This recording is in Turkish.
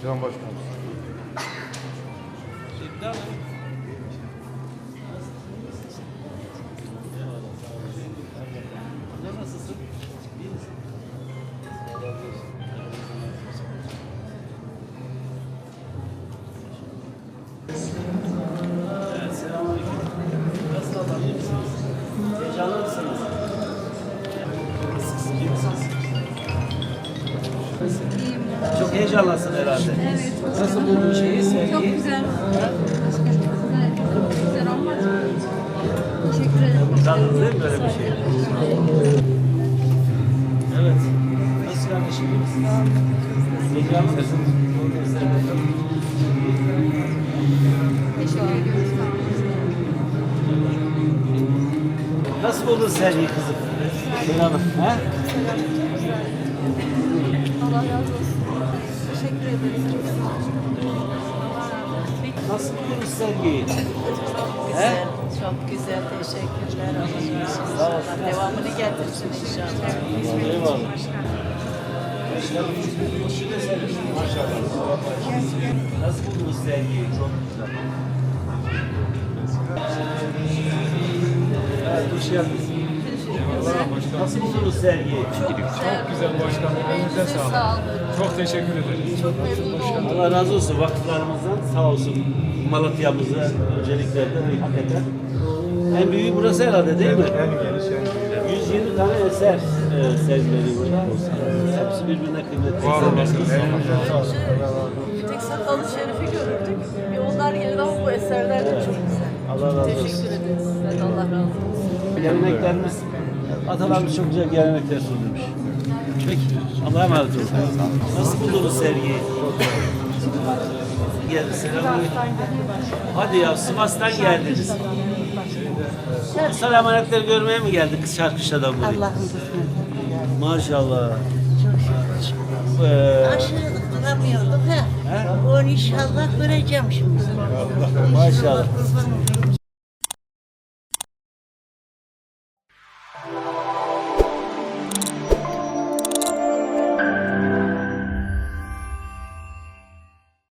Can Başkanım. Nasılsın? İyi misin? Evet, selamünaleyküm. Nasıl adam? İyi misiniz? Heyecanlı mısınız? Siz iyi misiniz? Çok heyecanlısın herhalde. Evet. Nasıl buldun şeyi, sevgiyi? Çok güzel. Çok güzel olmaz mı? Teşekkür ederim. Utandınız değil mi böyle bir şey? Evet. Nasıl kardeşim, iyi misiniz? Heyecanlı mısınız? Teşekkür ediyoruz. Nasıl buldun sergiyi kızım? Selamın. He? Allah razı olsun. Teşekkür ederiz. Nasıl buldunuz sergiyi? He? Çok güzel, teşekkürler. Sağ olsun. Allah devamını getirsin inşallah. Eyvallah. Maşallah. Nasıl buldunuz sergiyi? Çok güzel. Evet, hoş geldiniz. Nasıl buldunuz sergiyi? Çok Güzel başkanım. Elinize sağlık. sağ olun. Çok teşekkür ederim. Çok memnun oldum. Allah razı olsun vakıflarımızdan sağ olsun. Malatya'mızı öncelikle de hakikaten. En büyüğü burası herhalde değil mi? En geniş, en büyük. 120 tane eser sergileniyor burada. Hepsi birbirine kıymetli. Var olasın. eserler. Elinize sağlık. Tek Sakalı Şerif'i görürdük. Bir onlar geldi ama bu eserler de çok güzel. Allah razı olsun. Teşekkür ederiz. Evet, Allah razı olsun. Geleneklerimiz, atalarımız çok güzel gelenekler sürdürmüş. Peki, Allah'a emanet olun. Nasıl buldunuz sergiyi? Geldi, selamünaleyküm. Hadi ya, Sivas'tan geldiniz. Kutsal emanetleri görmeye mi geldik Şarkışla'dan buraya? Allah'ın kısmeti. Maşallah. Aşırı duramıyorduk ha. Onu inşallah göreceğim şimdi. Maşallah. İnşallah kurban olurum